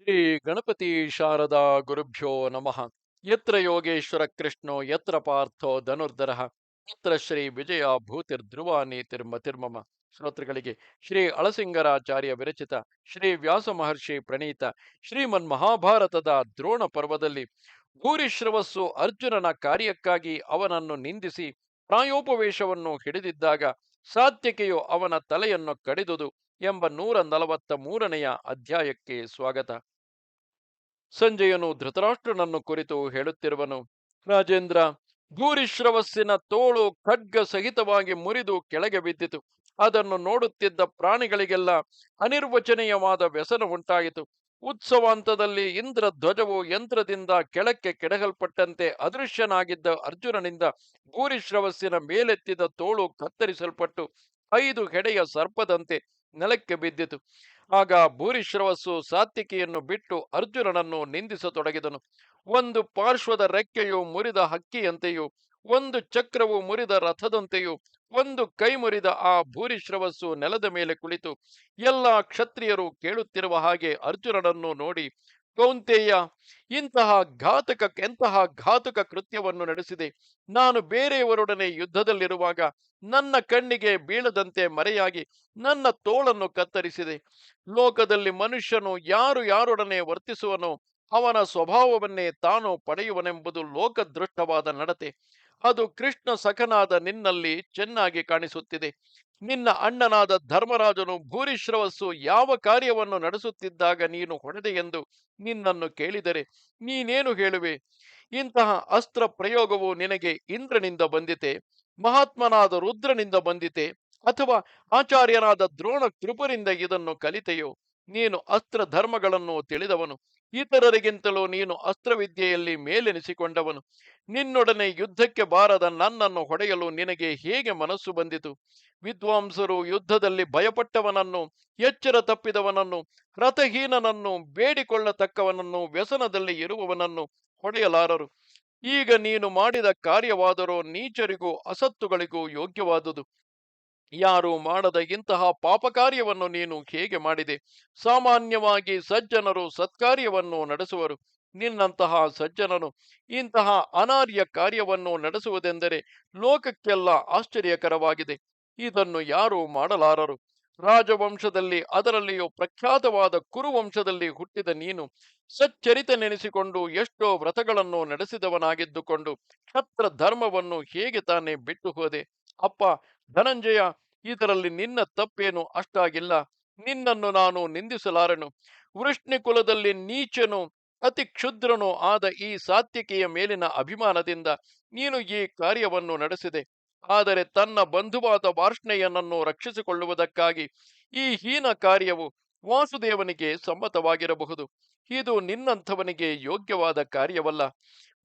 ಶ್ರೀ ಗಣಪತಿ ಶಾರದಾ ಗುರುಭ್ಯೋ ನಮಃ. ಯತ್ರ ಯೋಗೇಶ್ವರ ಕೃಷ್ಣೋ ಯತ್ರ ಪಾರ್ಥೋ ಧನುರ್ಧರಃ ಯತ್ರ ಶ್ರೀ ವಿಜಯ ಭೂತಿರ್ಧ್ರುವ ನೀತಿರ್ಮತಿರ್ಮಮ. ಶ್ರೋತೃಗಳಿಗೆ ಶ್ರೀ ಅಳಸಿಂಗರಾಚಾರ್ಯ ವಿರಚಿತ ಶ್ರೀ ವ್ಯಾಸ ಮಹರ್ಷಿ ಪ್ರಣೀತ ಶ್ರೀಮನ್ ಮಹಾಭಾರತದ ದ್ರೋಣ ಪರ್ವದಲ್ಲಿ ಭೂರಿಶ್ರವಸ್ಸು ಅರ್ಜುನನ ಕಾರ್ಯಕ್ಕಾಗಿ ಅವನನ್ನು ನಿಂದಿಸಿ ಪ್ರಾಯೋಪವೇಶವನ್ನು ಹಿಡಿದಿದ್ದಾಗ ಸಾತ್ಯಕೆಯು ಅವನ ತಲೆಯನ್ನು ಕಡಿದುದು ಎಂಬ 143ನೆಯ ಅಧ್ಯಾಯಕ್ಕೆ ಸ್ವಾಗತ. ಸಂಜಯನು ಧೃತರಾಷ್ಟ್ರನನ್ನು ಕುರಿತು ಹೇಳುತ್ತಿರುವನು. ರಾಜೇಂದ್ರ, ಭೂರಿಶ್ರವಸ್ಸಿನ ತೋಳು ಖಡ್ಗ ಸಹಿತವಾಗಿ ಮುರಿದು ಕೆಳಗೆ ಬಿದ್ದಿತು. ಅದನ್ನು ನೋಡುತ್ತಿದ್ದ ಪ್ರಾಣಿಗಳಿಗೆಲ್ಲ ಅನಿರ್ವಚನೀಯವಾದ ವ್ಯಸನ ಉಂಟಾಯಿತು. ಉತ್ಸವಾಂತದಲ್ಲಿ ಇಂದ್ರ ಧ್ವಜವು ಯಂತ್ರದಿಂದ ಕೆಳಕ್ಕೆ ಕೆಡಗಲ್ಪಟ್ಟಂತೆ ಅದೃಶ್ಯನಾಗಿದ್ದ ಅರ್ಜುನನಿಂದ ಭೂರಿಶ್ರವಸ್ಸಿನ ಮೇಲೆತ್ತಿದ ತೋಳು ಕತ್ತರಿಸಲ್ಪಟ್ಟು 5 ಹೆಡೆಯ ಸರ್ಪದಂತೆ ನೆಲಕ್ಕೆ ಬಿದ್ದಿತು. ಆಗ ಭೂರಿಶ್ರವಸ್ಸು ಸಾತ್ವಿಕಿಯನ್ನು ಬಿಟ್ಟು ಅರ್ಜುನನನ್ನು ನಿಂದಿಸತೊಡಗಿದನು. ಒಂದು ಪಾರ್ಶ್ವದ ರೆಕ್ಕೆಯು ಮುರಿದ ಹಕ್ಕಿಯಂತೆಯೂ, ಒಂದು ಚಕ್ರವು ಮುರಿದ ರಥದಂತೆಯೂ, ಒಂದು ಕೈ ಮುರಿದ ಆ ಭೂರಿಶ್ರವಸ್ಸು ನೆಲದ ಮೇಲೆ ಕುಳಿತು ಎಲ್ಲ ಕ್ಷತ್ರಿಯರು ಕೇಳುತ್ತಿರುವ ಹಾಗೆ ಅರ್ಜುನನನ್ನು ನೋಡಿ, ಕೌಂತೆಯ, ಎಂತಹ ಘಾತಕ ಕೃತ್ಯವನ್ನು ನಡೆಸಿದೆ. ನಾನು ಬೇರೆಯವರೊಡನೆ ಯುದ್ಧದಲ್ಲಿರುವಾಗ ನನ್ನ ಕಣ್ಣಿಗೆ ಬೀಳದಂತೆ ಮರೆಯಾಗಿ ನನ್ನ ತೋಳನ್ನು ಕತ್ತರಿಸಿದೆ. ಲೋಕದಲ್ಲಿ ಮನುಷ್ಯನು ಯಾರೊಡನೆ ವರ್ತಿಸುವನೋ ಅವನ ಸ್ವಭಾವವನ್ನೇ ತಾನು ಪಡೆಯುವನೆಂಬುದು ಲೋಕದೃಷ್ಟವಾದ ನಡತೆ. ಅದು ಕೃಷ್ಣ ಸಖನಾದ ನಿನ್ನಲ್ಲಿ ಚೆನ್ನಾಗಿ ಕಾಣಿಸುತ್ತಿದೆ. ನಿನ್ನ ಅಣ್ಣನಾದ ಧರ್ಮರಾಜನು ಭೂರಿಶ್ರವಸ್ಸು ಯಾವ ಕಾರ್ಯವನ್ನು ನಡೆಸುತ್ತಿದ್ದಾಗ ನೀನು ಹೊಡೆದೆ ಎಂದು ನಿನ್ನನ್ನು ಕೇಳಿದರೆ ನೀನೇನು ಹೇಳುವೆ? ಇಂತಹ ಅಸ್ತ್ರ ಪ್ರಯೋಗವು ನಿನಗೆ ಇಂದ್ರನಿಂದ ಬಂದಿತೆ, ಮಹಾತ್ಮನಾದ ರುದ್ರನಿಂದ ಬಂದಿತೆ, ಅಥವಾ ಆಚಾರ್ಯನಾದ ದ್ರೋಣ ಕೃಪರಿಂದ ಇದನ್ನು ಕಲಿತೆಯೋ? ನೀನು ಅಸ್ತ್ರ ಧರ್ಮಗಳನ್ನು ತಿಳಿದವನು. ಇತರರಿಗಿಂತಲೂ ನೀನು ಅಸ್ತ್ರವಿದ್ಯೆಯಲ್ಲಿ ಮೇಲೆನಿಸಿಕೊಂಡವನು. ನಿನ್ನೊಡನೆ ಯುದ್ಧಕ್ಕೆ ಬಾರದ ನನ್ನನ್ನು ಹೊಡೆಯಲು ನಿನಗೆ ಹೇಗೆ ಮನಸ್ಸು ಬಂದಿತು? ವಿದ್ವಾಂಸರು ಯುದ್ಧದಲ್ಲಿ ಭಯಪಟ್ಟವನನ್ನು, ಎಚ್ಚರ ತಪ್ಪಿದವನನ್ನು, ರಥಹೀನನನ್ನು, ಬೇಡಿಕೊಳ್ಳತಕ್ಕವನನ್ನು, ವ್ಯಸನದಲ್ಲಿ ಇರುವವನನ್ನು ಹೊಡೆಯಲಾರರು. ಈಗ ನೀನು ಮಾಡಿದ ಕಾರ್ಯವಾದರೋ ನೀಚರಿಗೂ ಅಸತ್ತುಗಳಿಗೂ ಯೋಗ್ಯವಾದುದು. ಯಾರು ಮಾಡದ ಇಂತಹ ಪಾಪ ಕಾರ್ಯವನ್ನು ನೀನು ಹೇಗೆ ಮಾಡಿದೆ? ಸಾಮಾನ್ಯವಾಗಿ ಸಜ್ಜನರು ಸತ್ಕಾರ್ಯವನ್ನು ನಡೆಸುವರು. ನಿನ್ನಂತಹ ಸಜ್ಜನನು ಇಂತಹ ಅನಾರ್ಯ ಕಾರ್ಯವನ್ನು ನಡೆಸುವುದೆಂದರೆ ಲೋಕಕ್ಕೆಲ್ಲ ಆಶ್ಚರ್ಯಕರವಾಗಿದೆ. ಇದನ್ನು ಯಾರೂ ಮಾಡಲಾರರು. ರಾಜವಂಶದಲ್ಲಿ, ಅದರಲ್ಲಿಯೂ ಪ್ರಖ್ಯಾತವಾದ ಕುರುವಂಶದಲ್ಲಿ ಹುಟ್ಟಿದ ನೀನು ಸಚ್ಚರಿತನೆನಿಸಿಕೊಂಡು ಎಷ್ಟೋ ವ್ರತಗಳನ್ನು ನಡೆಸಿದವನಾಗಿದ್ದುಕೊಂಡು ಕ್ಷತ್ರ ಧರ್ಮವನ್ನು ಹೇಗೆ ತಾನೇ ಬಿಟ್ಟು ಹೋದೆ? ಅಪ್ಪ ಧನಂಜಯ, ಇದರಲ್ಲಿ ನಿನ್ನ ತಪ್ಪೇನು ಅಷ್ಟಾಗಿಲ್ಲ. ನಿನ್ನನ್ನು ನಾನು ನಿಂದಿಸಲಾರೆನು. ವೃಷ್ಣಿ ಕುಲದಲ್ಲಿ ನೀಚನು, ಅತಿ ಕ್ಷುದ್ರನೂ ಆದ ಈ ಸಾತ್ವಿಕೆಯ ಮೇಲಿನ ಅಭಿಮಾನದಿಂದ ನೀನು ಈ ಕಾರ್ಯವನ್ನು ನಡೆಸಿದೆ. ಆದರೆ ತನ್ನ ಬಂಧುವಾದ ವಾರ್ಷ್ಣೆಯನನ್ನು ರಕ್ಷಿಸಿಕೊಳ್ಳುವುದಕ್ಕಾಗಿ ಈ ಹೀನ ಕಾರ್ಯವು ವಾಸುದೇವನಿಗೆ ಸಮ್ಮತವಾಗಿರಬಹುದು. ಇದು ನಿನ್ನಂಥವನಿಗೆ ಯೋಗ್ಯವಾದ ಕಾರ್ಯವಲ್ಲ.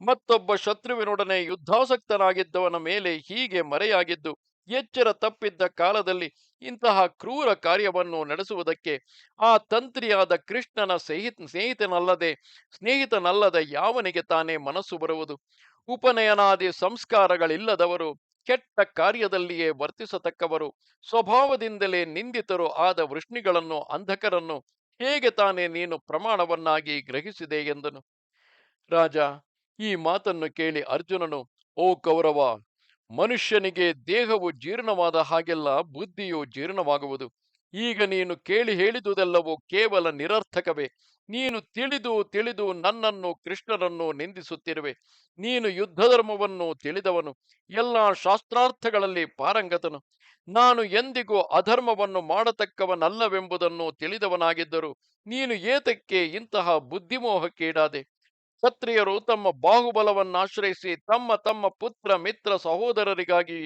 ಮತ್ತೊಬ್ಬ ಶತ್ರುವಿನೊಡನೆ ಯುದ್ಧಾಸಕ್ತನಾಗಿದ್ದವನ ಮೇಲೆ ಹೀಗೆ ಮರೆಯಾಗಿದ್ದು ಎಚ್ಚರ ತಪ್ಪಿದ್ದ ಕಾಲದಲ್ಲಿ ಇಂತಹ ಕ್ರೂರ ಕಾರ್ಯವನ್ನು ನಡೆಸುವುದಕ್ಕೆ ಆ ತಂತ್ರಿಯಾದ ಕೃಷ್ಣನ ಸ್ನೇಹಿತನಲ್ಲದೆ ಯಾವನಿಗೆ ತಾನೇ ಮನಸ್ಸು ಬರುವುದು? ಉಪನಯನಾದಿ ಸಂಸ್ಕಾರಗಳಿಲ್ಲದವರು, ಕೆಟ್ಟ ಕಾರ್ಯದಲ್ಲಿಯೇ ವರ್ತಿಸತಕ್ಕವರು, ಸ್ವಭಾವದಿಂದಲೇ ನಿಂದಿತರು ಆದ ವೃಷ್ಣಿಗಳನ್ನು, ಅಂಧಕರನ್ನು ಹೇಗೆ ತಾನೇ ನೀನು ಪ್ರಮಾಣವನ್ನಾಗಿ ಗ್ರಹಿಸಿದೆ ಎಂದನು. ರಾಜ, ಈ ಮಾತನ್ನು ಕೇಳಿ ಅರ್ಜುನನು, ಓ ಕೌರವ, ಮನುಷ್ಯನಿಗೆ ದೇಹವು ಜೀರ್ಣವಾದ ಹಾಗೆಲ್ಲ ಬುದ್ಧಿಯು ಜೀರ್ಣವಾಗುವುದು. ಈಗ ನೀನು ಕೇಳಿ ಹೇಳಿದುದೆಲ್ಲವೂ ಕೇವಲ ನಿರರ್ಥಕವೇ. ನೀನು ತಿಳಿದು ತಿಳಿದು ನನ್ನನ್ನು, ಕೃಷ್ಣನನ್ನು ನಿಂದಿಸುತ್ತಿರುವೆ. ನೀನು ಯುದ್ಧ ಧರ್ಮವನ್ನು ತಿಳಿದವನು, ಎಲ್ಲ ಶಾಸ್ತ್ರಾರ್ಥಗಳಲ್ಲಿ ಪಾರಂಗತನು. ನಾನು ಎಂದಿಗೂ ಅಧರ್ಮವನ್ನು ಮಾಡತಕ್ಕವನಲ್ಲವೆಂಬುದನ್ನು ತಿಳಿದವನಾಗಿದ್ದರೂ ನೀನು ಏತಕ್ಕೆ ಇಂತಹ ಬುದ್ಧಿಮೋಹಕ್ಕೀಡಾದೆ? ಕ್ಷತ್ರಿಯರು ತಮ್ಮ ಬಾಹುಬಲವನ್ನಾಶ್ರಯಿಸಿ ತಮ್ಮ ತಮ್ಮ ಪುತ್ರ ಮಿತ್ರ ಸಹೋದರರಿಗಾಗಿ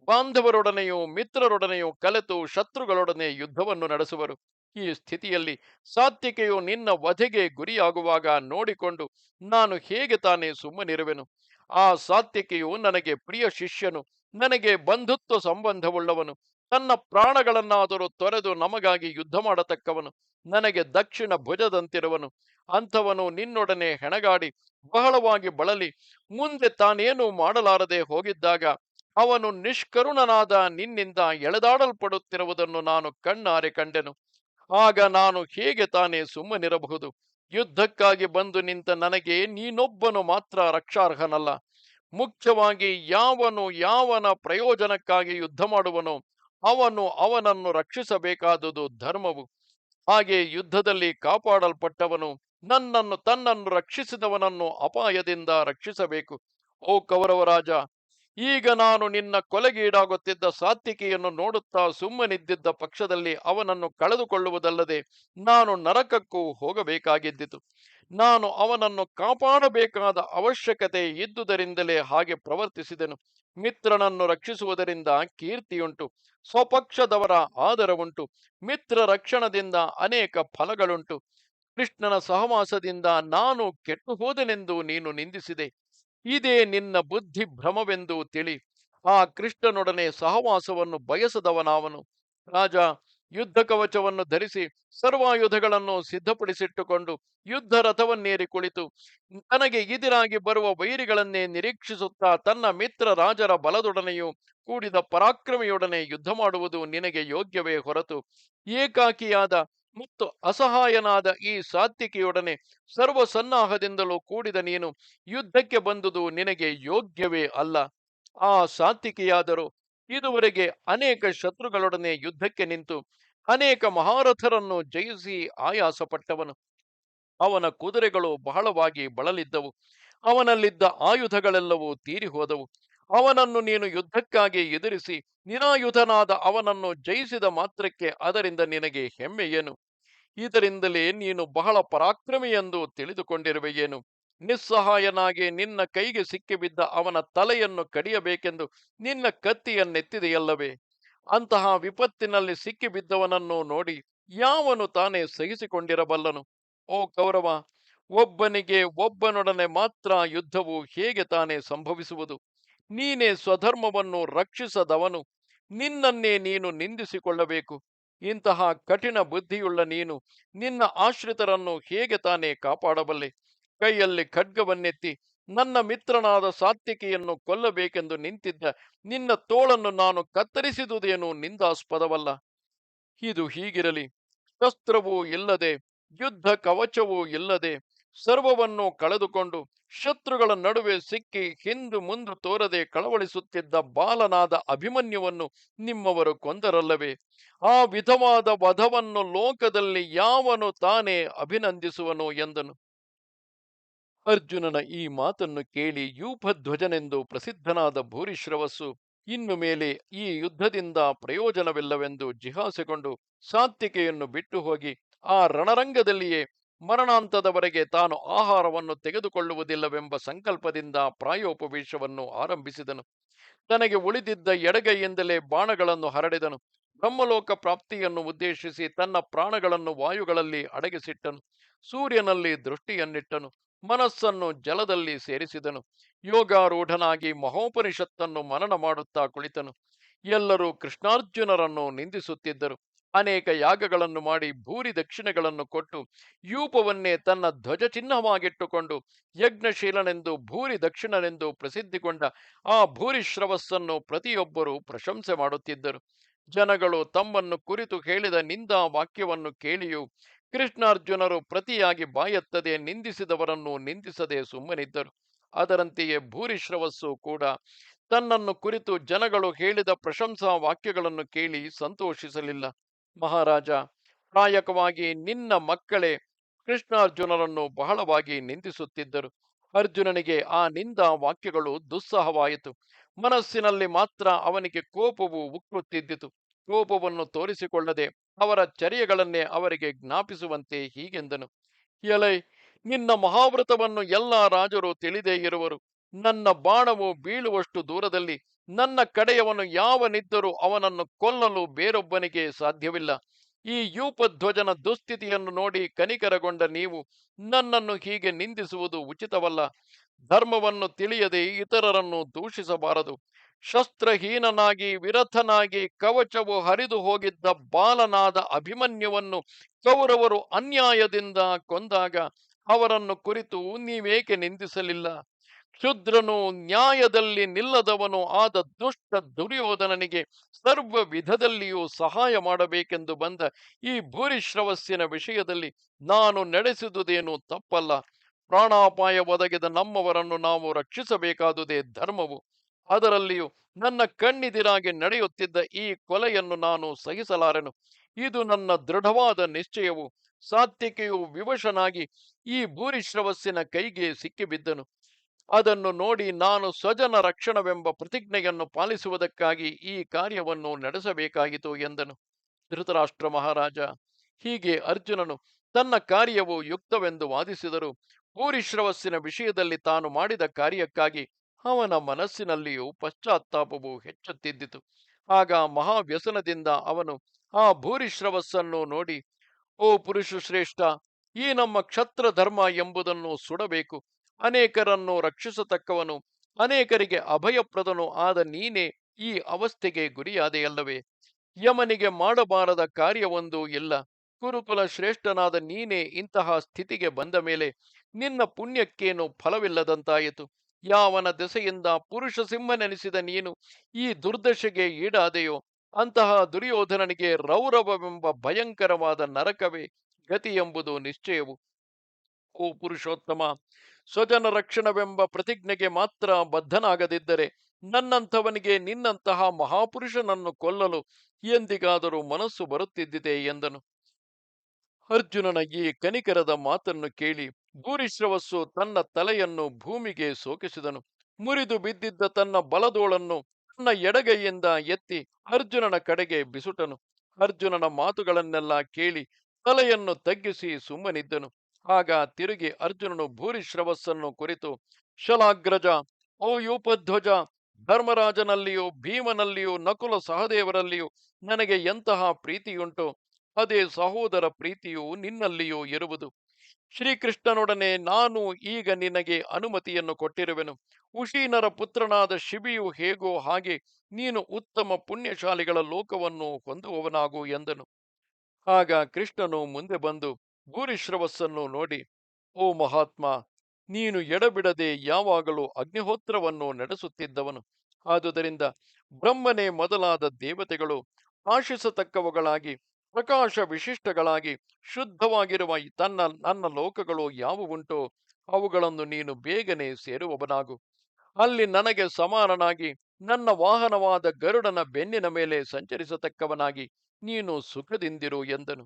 ಬಾಂಧವರೊಡನೆಯೂ ಮಿತ್ರರೊಡನೆಯೂ ಕಲೆತು ಶತ್ರುಗಳೊಡನೆ ಯುದ್ಧವನ್ನು ನಡೆಸುವರು. ಈ ಸ್ಥಿತಿಯಲ್ಲಿ ಸಾತ್ವಿಕೆಯು ನಿನ್ನ ವಧೆಗೆ ಗುರಿಯಾಗುವಾಗ ನೋಡಿಕೊಂಡು ನಾನು ಹೇಗೆ ತಾನೇ ಸುಮ್ಮನಿರುವೆನು? ಆ ಸಾತ್ವಿಕೆಯು ನನಗೆ ಪ್ರಿಯ ಶಿಷ್ಯನು, ನನಗೆ ಬಂಧುತ್ವ ಸಂಬಂಧವುಳ್ಳವನು, ತನ್ನ ಪ್ರಾಣಗಳನ್ನಾದರೂ ತೊರೆದು ನಮಗಾಗಿ ಯುದ್ಧ ಮಾಡತಕ್ಕವನು, ನನಗೆ ದಕ್ಷಿಣ ಭುಜದಂತಿರುವನು. ಅಂಥವನು ನಿನ್ನೊಡನೆ ಹೆಣಗಾಡಿ ಬಹಳವಾಗಿ ಬಳಲಿ ಮುಂದೆ ತಾನೇನು ಮಾಡಲಾರದೆ ಹೋಗಿದ್ದಾಗ ಅವನು ನಿಷ್ಕರುಣನಾದ ನಿನ್ನಿಂದ ಎಳೆದಾಡಲ್ಪಡುತ್ತಿರುವುದನ್ನು ನಾನು ಕಣ್ಣಾರೆ ಕಂಡೆನು. ಆಗ ನಾನು ಹೇಗೆ ತಾನೇ ಸುಮ್ಮನಿರಬಹುದು? ಯುದ್ಧಕ್ಕಾಗಿ ಬಂದು ನಿಂತ ನನಗೆ ನೀನೊಬ್ಬನು ಮಾತ್ರ ರಕ್ಷಾರ್ಹನಲ್ಲ. ಮುಖ್ಯವಾಗಿ ಯಾವನು ಯಾವನ ಪ್ರಯೋಜನಕ್ಕಾಗಿ ಯುದ್ಧ ಮಾಡುವನೋ ಅವನು ಅವನನ್ನು ರಕ್ಷಿಸಬೇಕಾದುದು ಧರ್ಮವು. ಹಾಗೆ ಯುದ್ಧದಲ್ಲಿ ಕಾಪಾಡಲ್ಪಟ್ಟವನು ತನ್ನನ್ನು ರಕ್ಷಿಸಿದವನನ್ನು ಅಪಾಯದಿಂದ ರಕ್ಷಿಸಬೇಕು. ಓ ಕೌರವ ರಾಜ, ಈಗ ನಾನು ನಿನ್ನ ಕೊಲೆಗೀಡಾಗುತ್ತಿದ್ದ ಸಾತ್ವಿಕೆಯನ್ನು ನೋಡುತ್ತಾ ಸುಮ್ಮನಿದ್ದಿದ್ದ ಪಕ್ಷದಲ್ಲಿ ಅವನನ್ನು ಕಳೆದುಕೊಳ್ಳುವುದಲ್ಲದೆ ನಾನು ನರಕಕ್ಕೂ ಹೋಗಬೇಕಾಗಿದ್ದಿತು. ನಾನು ಅವನನ್ನು ಕಾಪಾಡಬೇಕಾದ ಅವಶ್ಯಕತೆ ಇದ್ದುದರಿಂದಲೇ ಹಾಗೆ ಪ್ರವರ್ತಿಸಿದೆನು. ಮಿತ್ರನನ್ನು ರಕ್ಷಿಸುವುದರಿಂದ ಕೀರ್ತಿಯುಂಟು, ಸ್ವಪಕ್ಷದವರ ಆದರವುಂಟು, ಮಿತ್ರ ರಕ್ಷಣದಿಂದ ಅನೇಕ ಫಲಗಳುಂಟು. ಕೃಷ್ಣನ ಸಹವಾಸದಿಂದ ನಾನು ಕೆಟ್ಟು ಹೋದೆನೆಂದು ನೀನು ನಿಂದಿಸಿದೆ. ಇದೇ ನಿನ್ನ ಬುದ್ಧಿ ಭ್ರಮವೆಂದು ತಿಳಿ. ಆ ಕೃಷ್ಣನೊಡನೆ ಸಹವಾಸವನ್ನು ಬಯಸದವನಾವನು. ರಾಜ, ಯುದ್ಧ ಕವಚವನ್ನು ಧರಿಸಿ ಸರ್ವಾಯುಧಗಳನ್ನು ಸಿದ್ಧಪಡಿಸಿಟ್ಟುಕೊಂಡು ಯುದ್ಧ ರಥವನ್ನೇರಿ ಕುಳಿತು ತನಗೆ ಎದುರಾಗಿ ಬರುವ ವೈರಿಗಳನ್ನೇ ನಿರೀಕ್ಷಿಸುತ್ತಾ ತನ್ನ ಮಿತ್ರ ರಾಜರ ಬಲದೊಡನೆಯೂ ಕೂಡಿದ ಪರಾಕ್ರಮಿಯೊಡನೆ ಯುದ್ಧ ಮಾಡುವುದು ನಿನಗೆ ಯೋಗ್ಯವೇ ಹೊರತು, ಏಕಾಕಿಯಾದ ಮತ್ತು ಅಸಹಾಯನಾದ ಈ ಸಾತ್ವಿಕಿಯೊಡನೆ ಸರ್ವ ಸನ್ನಾಹದಿಂದಲೂ ಕೂಡಿದ ನೀನು ಯುದ್ಧಕ್ಕೆ ಬಂದುದು ನಿನಗೆ ಯೋಗ್ಯವೇ ಅಲ್ಲ. ಆ ಸಾತ್ವಿಕಿಯಾದರೂ ಇದುವರೆಗೆ ಅನೇಕ ಶತ್ರುಗಳೊಡನೆ ಯುದ್ಧಕ್ಕೆ ನಿಂತು ಅನೇಕ ಮಹಾರಥರನ್ನು ಜಯಿಸಿ ಆಯಾಸಪಟ್ಟವನು. ಅವನ ಕುದುರೆಗಳು ಬಹಳವಾಗಿ ಬಳಲಿದ್ದವು, ಅವನಲ್ಲಿದ್ದ ಆಯುಧಗಳೆಲ್ಲವೂ ತೀರಿ ಹೋದವು. ಅವನನ್ನು ನೀನು ಯುದ್ಧಕ್ಕಾಗಿ ಎದುರಿಸಿ ನಿರಾಯುಧನಾದ ಅವನನ್ನು ಜಯಿಸಿದ ಮಾತ್ರಕ್ಕೆ ಅದರಿಂದ ನಿನಗೆ ಹೆಮ್ಮೆಯೇನು? ಇದರಿಂದಲೇ ನೀನು ಬಹಳ ಪರಾಕ್ರಮಿ ಎಂದು ತಿಳಿದುಕೊಂಡಿರುವೆಯೇನು? ನಿಸ್ಸಹಾಯನಾಗಿ ನಿನ್ನ ಕೈಗೆ ಸಿಕ್ಕಿಬಿದ್ದ ಅವನ ತಲೆಯನ್ನು ಕಡಿಯಬೇಕೆಂದು ನಿನ್ನ ಕತ್ತಿಯನ್ನೆತ್ತಿದೆಯಲ್ಲವೇ? ಅಂತಹ ವಿಪತ್ತಿನಲ್ಲಿ ಸಿಕ್ಕಿಬಿದ್ದವನನ್ನು ನೋಡಿ ಯಾವನು ತಾನೇ ಸಹಿಸಿಕೊಂಡಿರಬಲ್ಲನು? ಓ ಕೌರವ, ಒಬ್ಬನಿಗೆ ಒಬ್ಬನೊಡನೆ ಮಾತ್ರ ಯುದ್ಧವು ಹೇಗೆ ತಾನೇ ಸಂಭವಿಸುವುದು? ನೀನೇ ಸ್ವಧರ್ಮವನ್ನು ರಕ್ಷಿಸದವನು, ನಿನ್ನನ್ನೇ ನೀನು ನಿಂದಿಸಿಕೊಳ್ಳಬೇಕು. ಇಂತಹ ಕಠಿಣ ಬುದ್ಧಿಯುಳ್ಳ ನೀನು ನಿನ್ನ ಆಶ್ರಿತರನ್ನು ಹೇಗೆ ತಾನೇ ಕಾಪಾಡಬಲ್ಲೆ? ಕೈಯಲ್ಲಿ ಖಡ್ಗವನ್ನೆತ್ತಿ ನನ್ನ ಮಿತ್ರನಾದ ಸಾತ್ವಿಕಿಯನ್ನು ಕೊಲ್ಲಬೇಕೆಂದು ನಿಂತಿದ್ದ ನಿನ್ನ ತೋಳನ್ನು ನಾನು ಕತ್ತರಿಸಿದುದೇನು ನಿಂದಾಸ್ಪದವಲ್ಲ. ಇದು ಹೀಗಿರಲಿ, ಶಸ್ತ್ರವೂ ಇಲ್ಲದೆ ಯುದ್ಧ ಕವಚವೂ ಇಲ್ಲದೆ ಸರ್ವವನ್ನು ಕಳೆದುಕೊಂಡು ಶತ್ರುಗಳ ನಡುವೆ ಸಿಕ್ಕಿ ಹಿಂದು ಮುಂದು ತೋರದೆ ಕಳವಳಿಸುತ್ತಿದ್ದ ಬಾಲನಾದ ಅಭಿಮನ್ಯುವನ್ನು ನಿಮ್ಮವರು ಕೊಂದರಲ್ಲವೇ? ಆ ವಿಧವಾದ ವಧವನ್ನು ಲೋಕದಲ್ಲಿ ಯಾವನು ತಾನೇ ಅಭಿನಂದಿಸುವನು ಎಂದನು. ಅರ್ಜುನನ ಈ ಮಾತನ್ನು ಕೇಳಿ ಯೂಪಧ್ವಜನೆಂದು ಪ್ರಸಿದ್ಧನಾದ ಭೂರಿಶ್ರವಸ್ಸು ಇನ್ನು ಮೇಲೆ ಈ ಯುದ್ಧದಿಂದ ಪ್ರಯೋಜನವಿಲ್ಲವೆಂದು ಜಿಹಾಸೆಗೊಂಡು ಸಾತ್ವಿಕೆಯನ್ನು ಬಿಟ್ಟು ಹೋಗಿ ಆ ರಣರಂಗದಲ್ಲಿಯೇ ಮರಣಾಂತದವರೆಗೆ ತಾನು ಆಹಾರವನ್ನು ತೆಗೆದುಕೊಳ್ಳುವುದಿಲ್ಲವೆಂಬ ಸಂಕಲ್ಪದಿಂದ ಪ್ರಾಯೋಪವೇಶವನ್ನು ಆರಂಭಿಸಿದನು. ತನಗೆ ಉಳಿದಿದ್ದ ಎಡಗೈಯಿಂದಲೇ ಬಾಣಗಳನ್ನು ಹರಡಿದನು. ಬ್ರಹ್ಮಲೋಕ ಪ್ರಾಪ್ತಿಯನ್ನು ಉದ್ದೇಶಿಸಿ ತನ್ನ ಪ್ರಾಣಗಳನ್ನು ವಾಯುಗಳಲ್ಲಿ ಅಡಗಿಸಿಟ್ಟನು. ಸೂರ್ಯನಲ್ಲಿ ದೃಷ್ಟಿಯನ್ನಿಟ್ಟನು. ಮನಸ್ಸನ್ನು ಜಲದಲ್ಲಿ ಸೇರಿಸಿದನು. ಯೋಗಾರೂಢನಾಗಿ ಮಹೋಪನಿಷತ್ತನ್ನು ಮನನ ಮಾಡುತ್ತಾ ಕುಳಿತನು. ಎಲ್ಲರೂ ಕೃಷ್ಣಾರ್ಜುನರನ್ನು ನಿಂದಿಸುತ್ತಿದ್ದರು. ಅನೇಕ ಯಾಗಗಳನ್ನು ಮಾಡಿ ಭೂರಿ ದಕ್ಷಿಣೆಗಳನ್ನು ಕೊಟ್ಟು ಯೂಪವನ್ನೇ ತನ್ನ ಧ್ವಜ ಚಿಹ್ನವಾಗಿಟ್ಟುಕೊಂಡು ಯಜ್ಞಶೀಲನೆಂದು ಭೂರಿ ದಕ್ಷಿಣನೆಂದು ಪ್ರಸಿದ್ಧಿಗೊಂಡ ಆ ಭೂರಿಶ್ರವಸ್ಸನ್ನು ಪ್ರತಿಯೊಬ್ಬರೂ ಪ್ರಶಂಸೆ ಮಾಡುತ್ತಿದ್ದರು. ಜನಗಳು ತಮ್ಮನ್ನು ಕುರಿತು ಹೇಳಿದ ನಿಂದಾ ವಾಕ್ಯವನ್ನು ಕೇಳಿಯೂ ಕೃಷ್ಣಾರ್ಜುನರು ಪ್ರತಿಯಾಗಿ ಬಾಯೆತ್ತದೆ ನಿಂದಿಸಿದವರನ್ನು ನಿಂದಿಸದೆ ಸುಮ್ಮನಿದ್ದರು. ಅದರಂತೆಯೇ ಭೂರಿಶ್ರವಸ್ಸು ಕೂಡ ತನ್ನನ್ನು ಕುರಿತು ಜನಗಳು ಹೇಳಿದ ಪ್ರಶಂಸಾ ವಾಕ್ಯಗಳನ್ನು ಕೇಳಿ ಸಂತೋಷಿಸಲಿಲ್ಲ. ಮಹಾರಾಜ, ಪ್ರಾಯಕವಾಗಿ ನಿನ್ನ ಮಕ್ಕಳೇ ಕೃಷ್ಣಾರ್ಜುನರನ್ನು ಬಹಳವಾಗಿ ನಿಂದಿಸುತ್ತಿದ್ದರು. ಅರ್ಜುನನಿಗೆ ಆ ನಿಂದಾ ವಾಕ್ಯಗಳು ದುಸ್ಸಹವಾಯಿತು. ಮನಸ್ಸಿನಲ್ಲಿ ಮಾತ್ರ ಅವನಿಗೆ ಕೋಪವು ಉಕ್ಕುತ್ತಿದ್ದಿತು. ಕೋಪವನ್ನು ತೋರಿಸಿಕೊಳ್ಳದೆ ಅವರ ಚರ್ಯೆಗಳನ್ನೇ ಅವರಿಗೆ ಜ್ಞಾಪಿಸುವಂತೆ ಹೀಗೆಂದನು. ಎಲೈ, ನಿನ್ನ ಮಹಾವ್ರತವನ್ನು ಎಲ್ಲ ರಾಜರು ತಿಳಿದೇ ಇರುವರು. ನನ್ನ ಬಾಣವು ಬೀಳುವಷ್ಟು ದೂರದಲ್ಲಿ ನನ್ನ ಕಡೆಯವನು ಯಾವನಿದ್ದರೂ ಅವನನ್ನು ಕೊಲ್ಲಲು ಬೇರೊಬ್ಬನಿಗೆ ಸಾಧ್ಯವಿಲ್ಲ. ಈ ಯೂಪಧ್ವಜನ ದುಸ್ಥಿತಿಯನ್ನು ನೋಡಿ ಕನಿಕರಗೊಂಡ ನೀವು ನನ್ನನ್ನು ಹೀಗೆ ನಿಂದಿಸುವುದು ಉಚಿತವಲ್ಲ. ಧರ್ಮವನ್ನು ತಿಳಿಯದೆ ಇತರರನ್ನು ದೂಷಿಸಬಾರದು. ಶಸ್ತ್ರಹೀನನಾಗಿ ವಿರಥನಾಗಿ ಕವಚವು ಹರಿದು ಹೋಗಿದ್ದ ಬಾಲನಾದ ಅಭಿಮನ್ಯುವನ್ನು ಕೌರವರು ಅನ್ಯಾಯದಿಂದ ಕೊಂದಾಗ ಅವರನ್ನು ಕುರಿತು ನೀವೇಕೆ ನಿಂದಿಸಲಿಲ್ಲ? ಕ್ಷುದ್ರನು ನ್ಯಾಯದಲ್ಲಿ ನಿಲ್ಲದವನು ಆದ ದುಷ್ಟ ದುರ್ಯೋಧನನಿಗೆ ಸರ್ವ ವಿಧದಲ್ಲಿಯೂ ಸಹಾಯ ಮಾಡಬೇಕೆಂದು ಬಂದ ಈ ಭೂರಿಶ್ರವಸ್ಸಿನ ವಿಷಯದಲ್ಲಿ ನಾನು ನಡೆಸಿದುದೇನು ತಪ್ಪಲ್ಲ. ಪ್ರಾಣಾಪಾಯ ಒದಗಿದ ನಮ್ಮವರನ್ನು ನಾವು ರಕ್ಷಿಸಬೇಕಾದುದೇ ಧರ್ಮವು. ಅದರಲ್ಲಿಯೂ ನನ್ನ ಕಣ್ಣಿದಿರಾಗಿ ನಡೆಯುತ್ತಿದ್ದ ಈ ಕೊಲೆಯನ್ನು ನಾನು ಸಹಿಸಲಾರೆನು. ಇದು ನನ್ನ ದೃಢವಾದ ನಿಶ್ಚಯವು. ಸಾತ್ವಿಕೆಯು ವಿವಶನಾಗಿ ಈ ಭೂರಿಶ್ರವಸ್ಸಿನ ಕೈಗೆ ಸಿಕ್ಕಿಬಿದ್ದನು. ಅದನ್ನು ನೋಡಿ ನಾನು ಸ್ವಜನ ರಕ್ಷಣವೆಂಬ ಪ್ರತಿಜ್ಞೆಯನ್ನು ಪಾಲಿಸುವುದಕ್ಕಾಗಿ ಈ ಕಾರ್ಯವನ್ನು ನಡೆಸಬೇಕಾಯಿತು ಎಂದನು. ಧೃತರಾಷ್ಟ್ರ ಮಹಾರಾಜ ಹೀಗೆ ಅರ್ಜುನನು ತನ್ನ ಕಾರ್ಯವು ಯುಕ್ತವೆಂದು ವಾದಿಸಿದರು. ಭೂರಿಶ್ರವಸ್ಸಿನ ವಿಷಯದಲ್ಲಿ ತಾನು ಮಾಡಿದ ಕಾರ್ಯಕ್ಕಾಗಿ ಅವನ ಮನಸ್ಸಿನಲ್ಲಿಯೂ ಪಶ್ಚಾತ್ತಾಪವು ಹೆಚ್ಚುತ್ತಿದ್ದಿತು. ಆಗ ಮಹಾವ್ಯಸನದಿಂದ ಅವನು ಆ ಭೂರಿಶ್ರವಸ್ಸನ್ನು ನೋಡಿ, ಓ ಪುರುಷ ಶ್ರೇಷ್ಠ, ಈ ನಮ್ಮ ಕ್ಷತ್ರ ಧರ್ಮ ಎಂಬುದನ್ನು ಸುಡಬೇಕು. ಅನೇಕರನ್ನು ರಕ್ಷಿಸತಕ್ಕವನು, ಅನೇಕರಿಗೆ ಅಭಯಪ್ರದನು ಆದ ನೀನೇ ಈ ಅವಸ್ಥೆಗೆ ಗುರಿಯಾದೆಯಲ್ಲವೇ? ಯಮನಿಗೆ ಮಾಡಬಾರದ ಕಾರ್ಯವೊಂದೂ ಇಲ್ಲ. ಕುರುಕುಲ ಶ್ರೇಷ್ಠನಾದ ನೀನೇ ಇಂತಹ ಸ್ಥಿತಿಗೆ ಬಂದ ಮೇಲೆ ನಿನ್ನ ಪುಣ್ಯಕ್ಕೇನು ಫಲವಿಲ್ಲದಂತಾಯಿತು. ಯಾವನ ದೆಸೆಯಿಂದ ಪುರುಷ ಸಿಂಹನೆನಿಸಿದ ನೀನು ಈ ದುರ್ದಶೆಗೆ ಈಡಾದೆಯೋ ಅಂತಹ ದುರ್ಯೋಧನನಿಗೆ ರೌರವವೆಂಬ ಭಯಂಕರವಾದ ನರಕವೇ ಗತಿ ಎಂಬುದು ನಿಶ್ಚಯವು. ಓ ಪುರುಷೋತ್ತಮ, ಸ್ವಜನ ರಕ್ಷಣವೆಂಬ ಪ್ರತಿಜ್ಞೆಗೆ ಮಾತ್ರ ಬದ್ಧನಾಗದಿದ್ದರೆ ನನ್ನಂಥವನಿಗೆ ನಿನ್ನಂತಹ ಮಹಾಪುರುಷನನ್ನು ಕೊಲ್ಲಲು ಎಂದಿಗಾದರೂ ಮನಸ್ಸು ಬರುತ್ತಿದ್ದಿದೆ ಎಂದನು. ಅರ್ಜುನನ ಈ ಕನಿಕರದ ಮಾತನ್ನು ಕೇಳಿ ಭೂರಿಶ್ರವಸ್ಸು ತನ್ನ ತಲೆಯನ್ನು ಭೂಮಿಗೆ ಸೋಕಿಸಿದನು. ಮುರಿದು ಬಿದ್ದಿದ್ದ ತನ್ನ ಬಲದೋಳನ್ನು ತನ್ನ ಎಡಗೈಯಿಂದ ಎತ್ತಿ ಅರ್ಜುನನ ಕಡೆಗೆ ಬಿಸುಟನು. ಅರ್ಜುನನ ಮಾತುಗಳನ್ನೆಲ್ಲ ಕೇಳಿ ತಲೆಯನ್ನು ತಗ್ಗಿಸಿ ಸುಮ್ಮನಿದ್ದನು. ಆಗ ತಿರುಗಿ ಅರ್ಜುನನು ಭೂರಿಶ್ರವಸ್ಸನ್ನು ಕುರಿತು, ಶಲಾಗ್ರಜ, ಓ ಯೂಪಧ್ವಜ, ಧರ್ಮರಾಜನಲ್ಲಿಯೂ ಭೀಮನಲ್ಲಿಯೂ ನಕುಲ ಸಹದೇವರಲ್ಲಿಯೂ ನನಗೆ ಎಂತಹ ಪ್ರೀತಿಯುಂಟೋ ಅದೇ ಸಹೋದರ ಪ್ರೀತಿಯು ನಿನ್ನಲ್ಲಿಯೂ ಇರುವುದು. ಶ್ರೀಕೃಷ್ಣನೊಡನೆ ನಾನು ಈಗ ನಿನಗೆ ಅನುಮತಿಯನ್ನು ಕೊಟ್ಟಿರುವೆನು. ಉಶೀನರ ಪುತ್ರನಾದ ಶಿಬಿಯು ಹೇಗೋ ಹಾಗೆ ನೀನು ಉತ್ತಮ ಪುಣ್ಯಶಾಲಿಗಳ ಲೋಕವನ್ನು ಹೊಂದುವವನಾಗು ಎಂದನು. ಆಗ ಕೃಷ್ಣನು ಮುಂದೆ ಬಂದು ಭೂರಿಶ್ರವಸ್ಸನ್ನು ನೋಡಿ, ಓ ಮಹಾತ್ಮ, ನೀನು ಎಡಬಿಡದೆ ಯಾವಾಗಲೂ ಅಗ್ನಿಹೋತ್ರವನ್ನು ನಡೆಸುತ್ತಿದ್ದವನು. ಆದುದರಿಂದ ಬ್ರಹ್ಮನೇ ಮೊದಲಾದ ದೇವತೆಗಳು ಆಶಿಸತಕ್ಕವುಗಳಾಗಿ ಪ್ರಕಾಶ ವಿಶಿಷ್ಟಗಳಾಗಿ ಶುದ್ಧವಾಗಿರುವ ನನ್ನ ಲೋಕಗಳು ಯಾವುವುಂಟೋ ಅವುಗಳನ್ನು ನೀನು ಬೇಗನೆ ಸೇರುವವನಾಗು. ಅಲ್ಲಿ ನನಗೆ ಸಮಾನನಾಗಿ ನನ್ನ ವಾಹನವಾದ ಗರುಡನ ಬೆನ್ನಿನ ಮೇಲೆ ಸಂಚರಿಸತಕ್ಕವನಾಗಿ ನೀನು ಸುಖದಿಂದಿರು ಎಂದನು.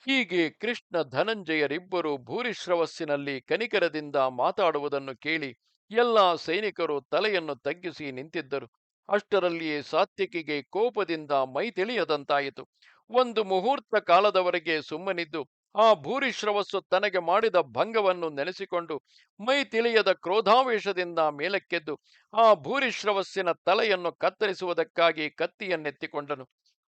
ಹೀಗೆ ಕೃಷ್ಣ ಧನಂಜಯರಿಬ್ಬರು ಭೂರಿಶ್ರವಸ್ಸಿನಲ್ಲಿ ಕನಿಕರದಿಂದ ಮಾತಾಡುವುದನ್ನು ಕೇಳಿ ಎಲ್ಲ ಸೈನಿಕರು ತಲೆಯನ್ನು ತಗ್ಗಿಸಿ ನಿಂತಿದ್ದರು. ಅಷ್ಟರಲ್ಲಿಯೇ ಸಾತ್ಯಕಿಗೆ ಕೋಪದಿಂದ ಮೈ ತಿಳಿಯದಂತಾಯಿತು. ಒಂದು ಮುಹೂರ್ತ ಕಾಲದವರೆಗೆ ಸುಮ್ಮನಿದ್ದು ಆ ಭೂರಿಶ್ರವಸ್ಸು ತನಗೆ ಮಾಡಿದ ಭಂಗವನ್ನು ನೆನೆಸಿಕೊಂಡು ಮೈ ತಿಳಿಯದ ಕ್ರೋಧಾವೇಶದಿಂದ ಮೇಲಕ್ಕೆದ್ದು ಆ ಭೂರಿಶ್ರವಸ್ಸಿನ ತಲೆಯನ್ನು ಕತ್ತರಿಸುವುದಕ್ಕಾಗಿ ಕತ್ತಿಯನ್ನೆತ್ತಿಕೊಂಡನು.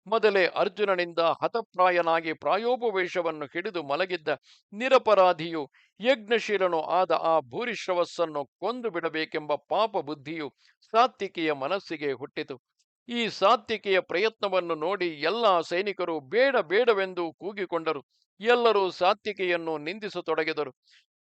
ಮೊದಲೇ ಅರ್ಜುನನಿಂದ ಹತಪ್ರಾಯನಾಗಿ ಪ್ರಾಯೋಪವೇಶವನ್ನು ಹಿಡಿದು ಮಲಗಿದ್ದ ನಿರಪರಾಧಿಯು ಯಜ್ಞಶೀಲನು ಆದ ಆ ಭೂರಿಶ್ರವಸ್ಸನ್ನು ಕೊಂದು ಬಿಡಬೇಕೆಂಬ ಪಾಪ ಬುದ್ಧಿಯು ಸಾತ್ವಿಕೆಯ ಮನಸ್ಸಿಗೆ ಹುಟ್ಟಿತು. ಈ ಸಾತ್ವಿಕೆಯ ಪ್ರಯತ್ನವನ್ನು ನೋಡಿ ಎಲ್ಲ ಸೈನಿಕರು ಬೇಡ ಬೇಡವೆಂದು ಕೂಗಿಕೊಂಡರು. ಎಲ್ಲರೂ ಸಾತ್ವಿಕೆಯನ್ನು ನಿಂದಿಸತೊಡಗಿದರು.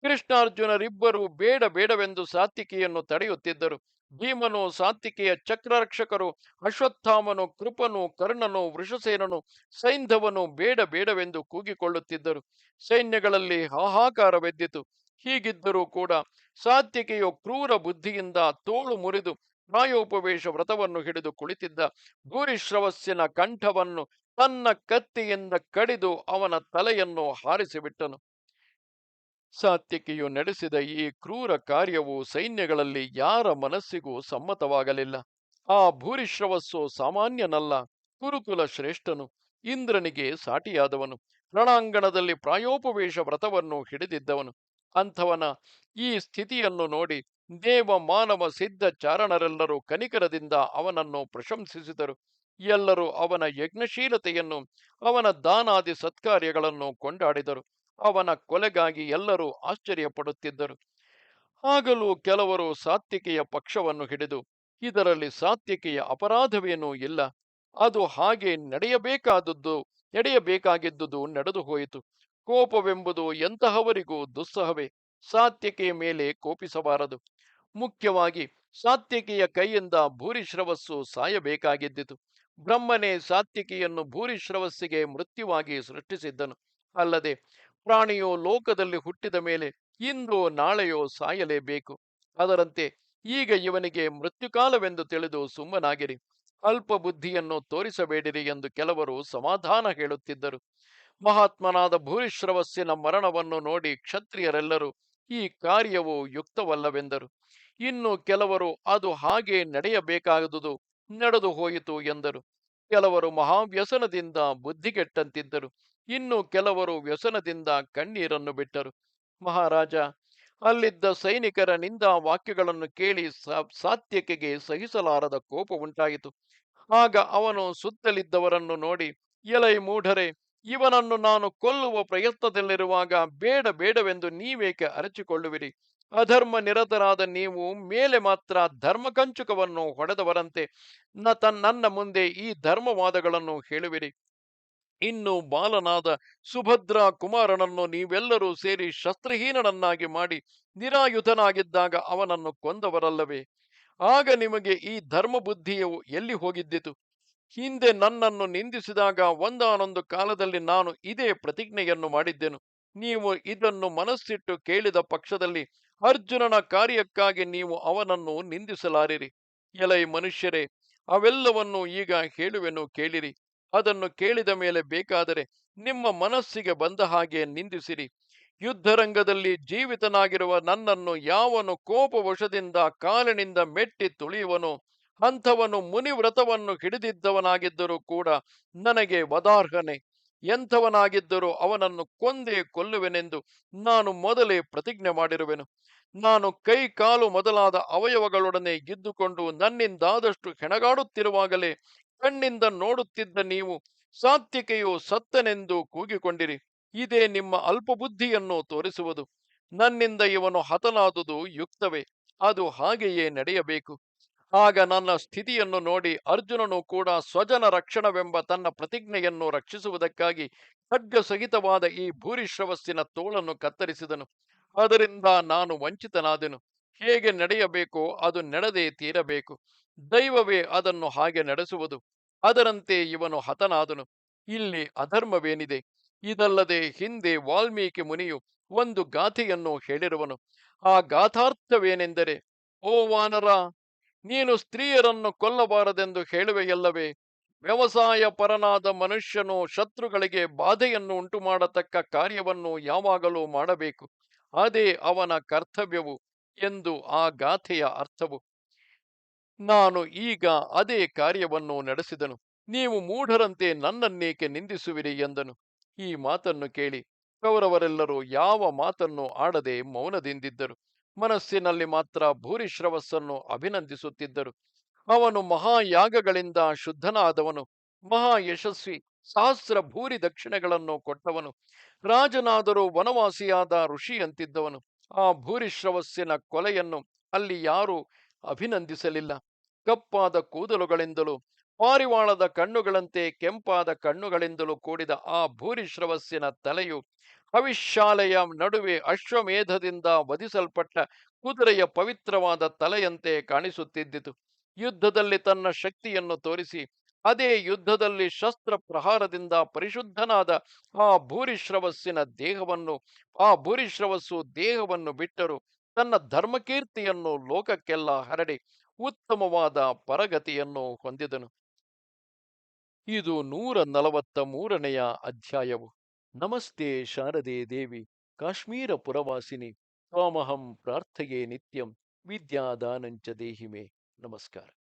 ಕೃಷ್ಣಾರ್ಜುನರಿಬ್ಬರು ಬೇಡ ಬೇಡವೆಂದು ಸಾತ್ವಿಕೆಯನ್ನು ತಡೆಯುತ್ತಿದ್ದರು. ಭೀಮನು, ಸಾತ್ವಿಕೆಯ ಚಕ್ರರಕ್ಷಕರು, ಅಶ್ವತ್ಥಾಮನು, ಕೃಪನು, ಕರ್ಣನು, ವೃಷಸೇನನು, ಸೈಂಧವನು ಬೇಡ ಬೇಡವೆಂದು ಕೂಗಿಕೊಳ್ಳುತ್ತಿದ್ದರು. ಸೈನ್ಯಗಳಲ್ಲಿ ಹಾಹಾಕಾರವೆದ್ದಿತು. ಹೀಗಿದ್ದರೂ ಕೂಡ ಸಾತ್ವಿಕೆಯು ಕ್ರೂರ ಬುದ್ಧಿಯಿಂದ ತೋಳು ಮುರಿದು ಪ್ರಾಯೋಪವೇಶ ವ್ರತವನ್ನು ಹಿಡಿದು ಕುಳಿತಿದ್ದ ಭೂರಿಶ್ರವಸ್ಸಿನ ಕಂಠವನ್ನು ತನ್ನ ಕತ್ತಿಯಿಂದ ಕಡಿದು ಅವನ ತಲೆಯನ್ನು ಹಾರಿಸಿಬಿಟ್ಟನು. ಸಾತ್ವಿಕೆಯು ನಡೆಸಿದ ಈ ಕ್ರೂರ ಕಾರ್ಯವು ಸೈನ್ಯಗಳಲ್ಲಿ ಯಾರ ಮನಸ್ಸಿಗೂ ಸಮ್ಮತವಾಗಲಿಲ್ಲ. ಆ ಭೂರಿಶ್ರವಸ್ಸು ಸಾಮಾನ್ಯನಲ್ಲ, ಕುರುಕುಲ ಶ್ರೇಷ್ಠನು, ಇಂದ್ರನಿಗೆ ಸಾಟಿಯಾದವನು, ರಣಾಂಗಣದಲ್ಲಿ ಪ್ರಾಯೋಪವೇಶ ವ್ರತವನ್ನು ಹಿಡಿದಿದ್ದವನು. ಅಂಥವನ ಈ ಸ್ಥಿತಿಯನ್ನು ನೋಡಿ ದೇವ ಮಾನವ ಸಿದ್ಧ ಚಾರಣರೆಲ್ಲರೂ ಕನಿಕರದಿಂದ ಅವನನ್ನು ಪ್ರಶಂಸಿಸಿದರು. ಎಲ್ಲರೂ ಅವನ ಯಜ್ಞಶೀಲತೆಯನ್ನು, ಅವನ ದಾನಾದಿ ಸತ್ಕಾರ್ಯಗಳನ್ನು ಕೊಂಡಾಡಿದರು. ಅವನ ಕೊಲೆಗಾಗಿ ಎಲ್ಲರೂ ಆಶ್ಚರ್ಯಪಡುತ್ತಿದ್ದರು. ಆಗಲೂ ಕೆಲವರು ಸಾತ್ವಿಕೆಯ ಪಕ್ಷವನ್ನು ಹಿಡಿದು ಇದರಲ್ಲಿ ಸಾತ್ವಿಕೆಯ ಅಪರಾಧವೇನೂ ಇಲ್ಲ, ಅದು ಹಾಗೆ ನಡೆಯಬೇಕಾಗಿದ್ದುದು ನಡೆದು ಹೋಯಿತು. ಕೋಪವೆಂಬುದು ಎಂತಹವರಿಗೂ ದುಸ್ಸಹವೇ, ಸಾತ್ವಿಕೆಯ ಮೇಲೆ ಕೋಪಿಸಬಾರದು. ಮುಖ್ಯವಾಗಿ ಸಾತ್ಯಕಿಯ ಕೈಯಿಂದ ಭೂರಿಶ್ರವಸ್ಸು ಸಾಯಬೇಕಾಗಿದ್ದಿತು. ಬ್ರಹ್ಮನೇ ಸಾತ್ಯಕಿಯನ್ನು ಭೂರಿಶ್ರವಸ್ಸಿಗೆ ಮೃತ್ಯುವಾಗಿ ಸೃಷ್ಟಿಸಿದ್ದನು. ಅಲ್ಲದೆ ಪ್ರಾಣಿಯು ಲೋಕದಲ್ಲಿ ಹುಟ್ಟಿದ ಮೇಲೆ ಇಂದೋ ನಾಳೆಯೋ ಸಾಯಲೇಬೇಕು. ಅದರಂತೆ ಈಗ ಇವನಿಗೆ ಮೃತ್ಯುಕಾಲವೆಂದು ತಿಳಿದು ಸುಮ್ಮನಾಗಿರಿ, ಅಲ್ಪ ಬುದ್ಧಿಯನ್ನು ತೋರಿಸಬೇಡಿರಿ ಎಂದು ಕೆಲವರು ಸಮಾಧಾನ ಹೇಳುತ್ತಿದ್ದರು. ಮಹಾತ್ಮನಾದ ಭೂರಿಶ್ರವಸ್ಸಿನ ಮರಣವನ್ನು ನೋಡಿ ಕ್ಷತ್ರಿಯರೆಲ್ಲರೂ ಈ ಕಾರ್ಯವು ಯುಕ್ತವಲ್ಲವೆಂದರು. ಇನ್ನು ಕೆಲವರು ಅದು ಹಾಗೆ ನಡೆಯಬೇಕಾದುದು ನಡೆದು ಹೋಯಿತು ಎಂದರು. ಕೆಲವರು ಮಹಾವ್ಯಸನದಿಂದ ಬುದ್ಧಿಗೆಟ್ಟಂತಿದ್ದರು. ಇನ್ನು ಕೆಲವರು ವ್ಯಸನದಿಂದ ಕಣ್ಣೀರನ್ನು ಬಿಟ್ಟರು. ಮಹಾರಾಜ, ಅಲ್ಲಿದ್ದ ಸೈನಿಕರ ನಿಂದಾ ವಾಕ್ಯಗಳನ್ನು ಕೇಳಿ ಸಾತ್ಯಕಿಗೆ ಸಹಿಸಲಾರದ ಕೋಪ ಉಂಟಾಯಿತು. ಆಗ ಅವನು ಸುತ್ತಲಿದ್ದವರನ್ನು ನೋಡಿ, ಎಲೈ ಮೂಢರೆ, ಇವನನ್ನು ನಾನು ಕೊಲ್ಲುವ ಪ್ರಯತ್ನದಲ್ಲಿರುವಾಗ ಬೇಡ ಬೇಡವೆಂದು ನೀವೇಕೆ ಅರಚಿಕೊಳ್ಳುವಿರಿ? ಅಧರ್ಮ ನಿರತರಾದ ನೀವು ಮೇಲೆ ಮಾತ್ರ ಧರ್ಮಕಂಚುಕವನ್ನು ಹೊಡೆದವರಂತೆ ನನ್ನ ಮುಂದೆ ಈ ಧರ್ಮವಾದಗಳನ್ನು ಹೇಳುವಿರಿ. ಇನ್ನು ಬಾಲನಾದ ಸುಭದ್ರಾ ಕುಮಾರನನ್ನು ನೀವೆಲ್ಲರೂ ಸೇರಿ ಶಸ್ತ್ರಹೀನನನ್ನಾಗಿ ಮಾಡಿ ನಿರಾಯುಧನಾಗಿದ್ದಾಗ ಅವನನ್ನು ಕೊಂದವರಲ್ಲವೇ? ಆಗ ನಿಮಗೆ ಈ ಧರ್ಮ ಬುದ್ಧಿಯು ಎಲ್ಲಿ ಹೋಗಿದ್ದಿತು? ಹಿಂದೆ ನನ್ನನ್ನು ನಿಂದಿಸಿದಾಗ ಒಂದಾನೊಂದು ಕಾಲದಲ್ಲಿ ನಾನು ಇದೇ ಪ್ರತಿಜ್ಞೆಯನ್ನು ಮಾಡಿದ್ದೆನು. ನೀವು ಇದನ್ನು ಮನಸ್ಸಿಟ್ಟು ಕೇಳಿದ ಪಕ್ಷದಲ್ಲಿ ಅರ್ಜುನನ ಕಾರ್ಯಕ್ಕಾಗಿ ನೀವು ಅವನನ್ನು ನಿಂದಿಸಲಾರಿರಿ. ಎಲೈ ಮನುಷ್ಯರೇ, ಅವೆಲ್ಲವನ್ನು ಈಗ ಹೇಳುವೆನು ಕೇಳಿರಿ. ಅದನ್ನು ಕೇಳಿದ ಮೇಲೆ ಬೇಕಾದರೆ ನಿಮ್ಮ ಮನಸ್ಸಿಗೆ ಬಂದ ಹಾಗೆ ನಿಂದಿಸಿರಿ. ಯುದ್ಧರಂಗದಲ್ಲಿ ಜೀವಿತನಾಗಿರುವ ನನ್ನನ್ನು ಯಾವನು ಕೋಪವಶದಿಂದ ಕಾಲಿನಿಂದ ಮೆಟ್ಟಿ ತುಳಿಯುವನೋ ಅಂಥವನು ಮುನಿವ್ರತವನ್ನು ಹಿಡಿದಿದ್ದವನಾಗಿದ್ದರೂ ಕೂಡ ನನಗೆ ವದಾರ್ಹನೆ. ಎಂಥವನಾಗಿದ್ದರೂ ಅವನನ್ನು ಕೊಂದೇ ಕೊಲ್ಲುವೆನೆಂದು ನಾನು ಮೊದಲೇ ಪ್ರತಿಜ್ಞೆ ಮಾಡಿರುವೆನು. ನಾನು ಕೈ ಕಾಲು ಮೊದಲಾದ ಅವಯವಗಳೊಡನೆ ಇದ್ದುಕೊಂಡು ನನ್ನಿಂದಾದಷ್ಟು ಹೆಣಗಾಡುತ್ತಿರುವಾಗಲೇ ಕಣ್ಣಿಂದ ನೋಡುತ್ತಿದ್ದ ನೀವು ಸಾತ್ವಿಕೆಯು ಸತ್ತನೆಂದು ಕೂಗಿಕೊಂಡಿರಿ. ಇದೇ ನಿಮ್ಮ ಅಲ್ಪಬುದ್ಧಿಯನ್ನು ತೋರಿಸುವುದು. ನನ್ನಿಂದ ಇವನು ಹತನಾದುದು ಯುಕ್ತವೇ, ಅದು ಹಾಗೆಯೇ ನಡೆಯಬೇಕು. ಆಗ ನನ್ನ ಸ್ಥಿತಿಯನ್ನು ನೋಡಿ ಅರ್ಜುನನು ಕೂಡ ಸ್ವಜನ ರಕ್ಷಣವೆಂಬ ತನ್ನ ಪ್ರತಿಜ್ಞೆಯನ್ನು ರಕ್ಷಿಸುವುದಕ್ಕಾಗಿ ಖಡ್ಗ ಸಹಿತವಾದ ಈ ಭೂರಿಶ್ರವಸ್ಸಿನ ತೋಳನ್ನು ಕತ್ತರಿಸಿದನು. ಅದರಿಂದ ನಾನು ವಂಚಿತನಾದೆನು. ಹೇಗೆ ನಡೆಯಬೇಕೋ ಅದು ನಡೆದೇ ತೀರಬೇಕು. ದೈವವೇ ಅದನ್ನು ಹಾಗೆ ನಡೆಸುವುದು. ಅದರಂತೆ ಇವನು ಹತನಾದನು. ಇಲ್ಲಿ ಅಧರ್ಮವೇನಿದೆ? ಇದಲ್ಲದೆ ಹಿಂದೆ ವಾಲ್ಮೀಕಿ ಮುನಿಯು ಒಂದು ಗಾಥೆಯನ್ನು ಹೇಳಿರುವನು. ಆ ಗಾಥಾರ್ಥವೇನೆಂದರೆ, ಓ ವಾನರ, ನೀನು ಸ್ತ್ರೀಯರನ್ನು ಕೊಲ್ಲಬಾರದೆಂದು ಹೇಳುವೆಯಲ್ಲವೇ? ವ್ಯವಸಾಯ ಪರನಾದ ಮನುಷ್ಯನು ಶತ್ರುಗಳಿಗೆ ಬಾಧೆಯನ್ನು ಉಂಟು ಮಾಡತಕ್ಕ ಕಾರ್ಯವನ್ನು ಯಾವಾಗಲೂ ಮಾಡಬೇಕು. ಅದೇ ಅವನ ಕರ್ತವ್ಯವು ಎಂದು ಆ ಗಾಥೆಯ ಅರ್ಥವು. ನಾನು ಈಗ ಅದೇ ಕಾರ್ಯವನ್ನು ನಡೆಸಿದನು. ನೀವು ಮೂಢರಂತೆ ನನ್ನನ್ನೇಕೆ ನಿಂದಿಸುವಿರಿ ಎಂದನು. ಈ ಮಾತನ್ನು ಕೇಳಿ ಕೌರವರೆಲ್ಲರೂ ಯಾವ ಮಾತನ್ನು ಆಡದೆ ಮೌನದಿಂದಿದ್ದರು. ಮನಸ್ಸಿನಲ್ಲಿ ಮಾತ್ರ ಭೂರಿಶ್ರವಸ್ಸನ್ನು ಅಭಿನಂದಿಸುತ್ತಿದ್ದರು. ಅವನು ಮಹಾಯಾಗಗಳಿಂದ ಶುದ್ಧನಾದವನು, ಮಹಾ ಯಶಸ್ವಿ, ಸಹಸ್ರ ಭೂರಿ ದಕ್ಷಿಣೆಗಳನ್ನು ಕೊಟ್ಟವನು, ರಾಜನಾದರೂ ವನವಾಸಿಯಾದ ಋಷಿಯಂತಿದ್ದವನು. ಆ ಭೂರಿಶ್ರವಸ್ಸಿನ ಕೊಲೆಯನ್ನು ಅಲ್ಲಿ ಯಾರೂ ಅಭಿನಂದಿಸಲಿಲ್ಲ. ಕಪ್ಪಾದ ಕೂದಲುಗಳಿಂದಲೂ ಪಾರಿವಾಳದ ಕಣ್ಣುಗಳಂತೆ ಕೆಂಪಾದ ಕಣ್ಣುಗಳಿಂದಲೂ ಕೂಡಿದ ಆ ಭೂರಿಶ್ರವಸ್ಸಿನ ತಲೆಯು ಹವಿಶ್ಶಾಲೆಯ ನಡುವೆ ಅಶ್ವಮೇಧದಿಂದ ವಧಿಸಲ್ಪಟ್ಟ ಕುದುರೆಯ ಪವಿತ್ರವಾದ ತಲೆಯಂತೆ ಕಾಣಿಸುತ್ತಿದ್ದಿತು. ಯುದ್ಧದಲ್ಲಿ ತನ್ನ ಶಕ್ತಿಯನ್ನು ತೋರಿಸಿ ಅದೇ ಯುದ್ಧದಲ್ಲಿ ಶಸ್ತ್ರ ಪ್ರಹಾರದಿಂದ ಪರಿಶುದ್ಧನಾದ ಆ ಭೂರಿಶ್ರವಸ್ಸು ದೇಹವನ್ನು ಬಿಟ್ಟರು ತನ್ನ ಧರ್ಮಕೀರ್ತಿಯನ್ನು ಲೋಕಕ್ಕೆಲ್ಲ ಹರಡಿ ಉತ್ತಮವಾದ ಪರಗತಿಯನ್ನು ಹೊಂದಿದನು. ಇದು 143ನೆಯ ಅಧ್ಯಾಯವು. ನಮಸ್ತೆ ಶಾರದೆ ದೇವಿ, ಕಾಶ್ಮೀರ ಪುರವಾಸಿನಿ, ತ್ವಾಮಹಂ ಪ್ರಾರ್ಥಯೇ ನಿತ್ಯಂ, ವಿದ್ಯಾದಾನಂಚ ದೇಹಿಮೆ. ನಮಸ್ಕಾರ.